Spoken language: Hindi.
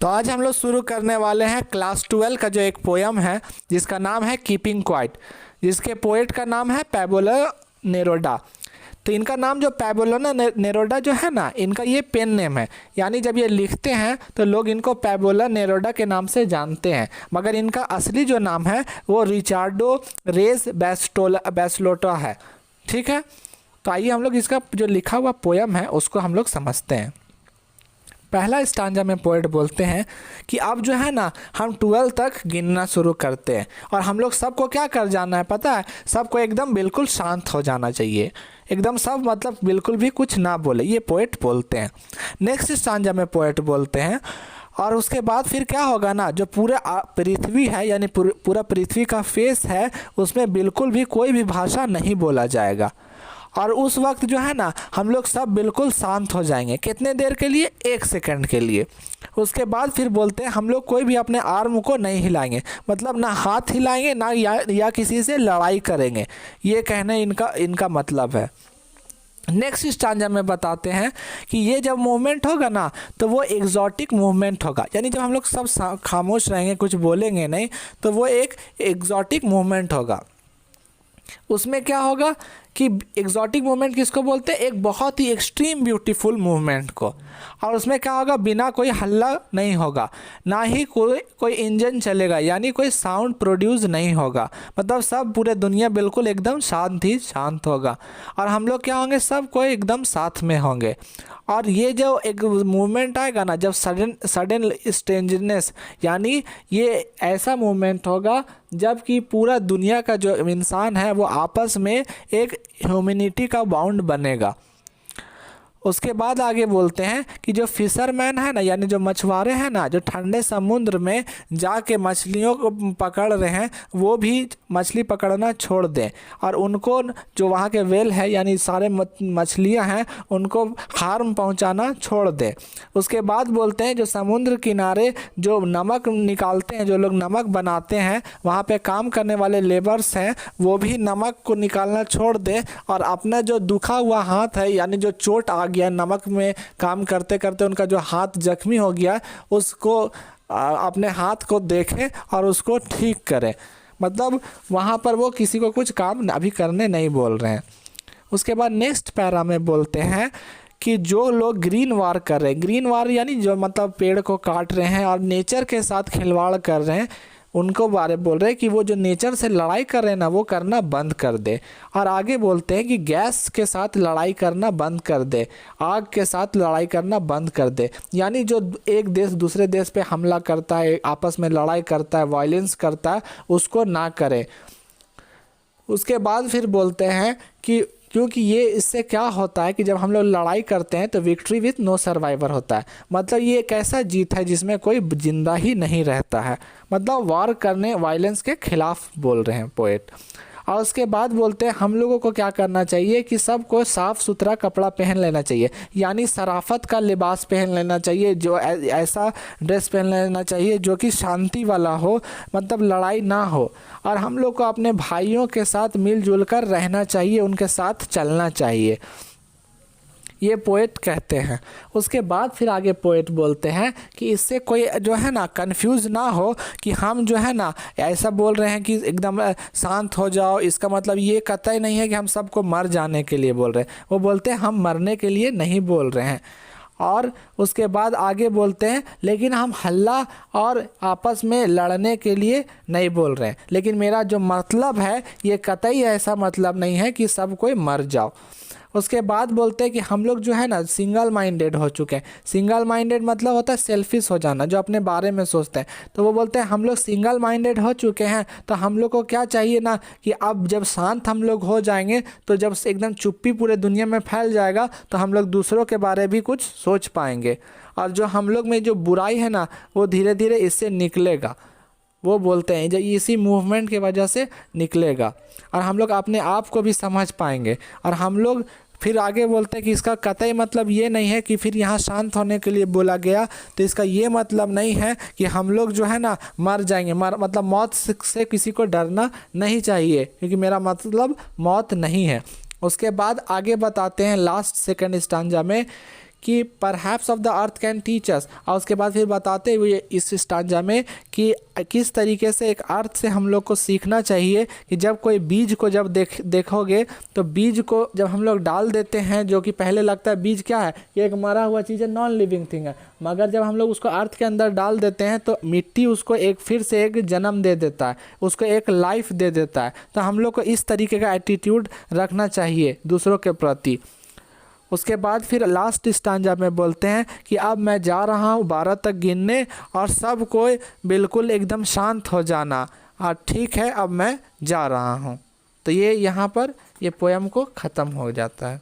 तो आज हम लोग शुरू करने वाले हैं क्लास 12 का जो एक पोयम है जिसका नाम है कीपिंग क्वाइट, जिसके पोएट का नाम है पैबलो नेरुदा। तो इनका नाम जो पैबलो नेरुदा जो है ना, इनका ये पेन नेम है, यानी जब ये लिखते हैं तो लोग इनको पैबलो नेरुदा के नाम से जानते हैं, मगर इनका असली जो नाम है वो रिचार्डो रेज बैस्लोटा है। ठीक है, तो आइए हम लोग इसका जो लिखा हुआ पोयम है उसको हम लोग समझते हैं। पहला स्टांजा में पोएट बोलते हैं कि अब जो है ना हम 12 तक गिनना शुरू करते हैं और हम लोग सबको क्या कर जाना है पता है, सबको एकदम बिल्कुल शांत हो जाना चाहिए, एकदम सब मतलब बिल्कुल भी कुछ ना बोले, ये पोएट बोलते हैं। नेक्स्ट स्टांजा में पोएट बोलते हैं और उसके बाद फिर क्या होगा ना, जो पूरा पृथ्वी है यानी पूरा पृथ्वी का फेस है उसमें बिल्कुल भी कोई भी भाषा नहीं बोला जाएगा और उस वक्त जो है ना हम लोग सब बिल्कुल शांत हो जाएंगे। कितने देर के लिए? 1 सेकंड के लिए। उसके बाद फिर बोलते हैं हम लोग कोई भी अपने आर्म को नहीं हिलाएंगे, मतलब ना हाथ हिलाएंगे ना या किसी से लड़ाई करेंगे, ये कहने इनका मतलब है। नेक्स्ट स्टांजा में बताते हैं कि ये जब मूवमेंट होगा ना तो वो एग्जॉटिक मूवमेंट होगा, यानी जब हम लोग सब खामोश रहेंगे कुछ बोलेंगे नहीं तो वो एक एग्जॉटिक मूवमेंट होगा। उसमें क्या होगा कि एग्जॉटिक मूवमेंट किसको बोलते हैं? एक बहुत ही एक्सट्रीम ब्यूटीफुल मूवमेंट को। और उसमें क्या होगा, बिना कोई हल्ला नहीं होगा, ना ही कोई इंजन चलेगा, यानी कोई साउंड प्रोड्यूस नहीं होगा, मतलब सब पूरे दुनिया बिल्कुल एकदम शांत होगा और हम लोग क्या होंगे, सब कोई एकदम साथ में होंगे। और ये जो एक मूवमेंट आएगा ना, जब सडन स्ट्रेंजनेस, यानी ये ऐसा मूवमेंट होगा जबकि पूरा दुनिया का जो इंसान है वो आपस में एक ह्यूमैनिटी का बॉन्ड बनेगा। उसके बाद आगे बोलते हैं कि जो फिशरमैन है ना, यानी जो मछुआरे हैं ना, जो ठंडे समुद्र में जाके मछलियों को पकड़ रहे हैं, वो भी मछली पकड़ना छोड़ दें और उनको जो वहाँ के वेल है यानी सारे मछलियाँ हैं उनको हार्म पहुँचाना छोड़ दें। उसके बाद बोलते हैं जो समुद्र किनारे जो नमक निकालते हैं, जो लोग नमक बनाते हैं, वहाँ पे काम करने वाले लेबर्स हैं, वो भी नमक को निकालना छोड़ दें और अपना जो दुखा हुआ हाथ है यानी जो चोट आ गया नमक में काम करते करते, उनका जो हाथ जख्मी हो गया, उसको अपने हाथ को देखें और उसको ठीक करें। मतलब वहाँ पर वो किसी को कुछ काम अभी करने नहीं बोल रहे हैं। उसके बाद नेक्स्ट पैरा में बोलते हैं कि जो लोग ग्रीन वार कर रहे हैं, ग्रीन वार यानी जो मतलब पेड़ को काट रहे हैं और नेचर के साथ खिलवाड़ कर रहे हैं, उनको बारे बोल रहे हैं कि वो जो नेचर से लड़ाई कर रहे हैं ना वो करना बंद कर दे। और आगे बोलते हैं कि गैस के साथ लड़ाई करना बंद कर दे, आग के साथ लड़ाई करना बंद कर दे, यानी जो एक देश दूसरे देश पे हमला करता है, आपस में लड़ाई करता है, वायलेंस करता है, उसको ना करे। उसके बाद फिर बोलते हैं कि क्योंकि ये इससे क्या होता है कि जब हम लोग लड़ाई करते हैं तो विक्ट्री विथ नो सर्वाइवर होता है, मतलब ये एक ऐसा जीत है जिसमें कोई जिंदा ही नहीं रहता है, मतलब वार करने वायलेंस के खिलाफ बोल रहे हैं पोएट। और उसके बाद बोलते हैं हम लोगों को क्या करना चाहिए कि सबको साफ़ सुथरा कपड़ा पहन लेना चाहिए, यानी शराफत का लिबास पहन लेना चाहिए, जो ऐसा ड्रेस पहन लेना चाहिए जो कि शांति वाला हो, मतलब लड़ाई ना हो। और हम लोग को अपने भाइयों के साथ मिलजुल कर रहना चाहिए, उनके साथ चलना चाहिए, ये पोएट कहते हैं। उसके बाद फिर आगे पोएट बोलते हैं कि इससे कोई जो है ना कंफ्यूज ना हो कि हम जो है ना ऐसा बोल रहे हैं कि एकदम शांत हो जाओ, इसका मतलब ये कतई नहीं है कि हम सबको मर जाने के लिए बोल रहे हैं, वो बोलते हैं हम मरने के लिए नहीं बोल रहे हैं। और उसके बाद आगे बोलते हैं लेकिन हम हल्ला और आपस में लड़ने के लिए नहीं बोल रहे हैं, लेकिन मेरा जो मतलब है ये कतई ऐसा मतलब नहीं है कि सब कोई मर जाओ। उसके बाद बोलते हैं कि हम लोग जो है ना सिंगल माइंडेड हो चुके हैं। सिंगल माइंडेड मतलब होता है सेल्फिश हो जाना, जो अपने बारे में सोचते हैं। तो वो बोलते हैं हम लोग सिंगल माइंडेड हो चुके हैं, तो हम लोग को क्या चाहिए ना कि अब जब शांत हम लोग हो जाएंगे तो जब एकदम चुप्पी पूरे दुनिया में फैल जाएगा तो हम लोग दूसरों के बारे भी कुछ सोच पाएंगे और जो हम लोग में जो बुराई है ना वो धीरे धीरे इससे निकलेगा। वो बोलते हैं जो इसी मूवमेंट की वजह से निकलेगा और हम लोग अपने आप को भी समझ पाएंगे। और हम लोग फिर आगे बोलते हैं कि इसका कतई मतलब ये नहीं है कि फिर यहाँ शांत होने के लिए बोला गया, तो इसका ये मतलब नहीं है कि हम लोग जो है ना मर जाएंगे, मतलब मौत से किसी को डरना नहीं चाहिए, क्योंकि मेरा मतलब मौत नहीं है। उसके बाद आगे बताते हैं लास्ट सेकंड स्टांजा में कि perhaps of the earth can teach us, और उसके बाद फिर बताते हुए इस स्टांजा में कि किस तरीके से एक अर्थ से हम लोग को सीखना चाहिए कि जब कोई बीज को जब देखोगे तो बीज को जब हम लोग डाल देते हैं, जो कि पहले लगता है बीज क्या है, ये एक मरा हुआ चीज़ है, नॉन लिविंग थिंग है, मगर जब हम लोग उसको अर्थ के अंदर डाल देते हैं तो मिट्टी उसको एक फिर से एक जन्म दे देता है, उसको एक लाइफ दे देता है। तो हम लोग को इस तरीके का एटीट्यूड रखना चाहिए दूसरों के प्रति। उसके बाद फिर लास्ट स्टांजा में बोलते हैं कि अब मैं जा रहा हूँ 12 तक गिनने और सब कोई बिल्कुल एकदम शांत हो जाना, और ठीक है अब मैं जा रहा हूँ। तो ये यहाँ पर ये पोयम को ख़त्म हो जाता है।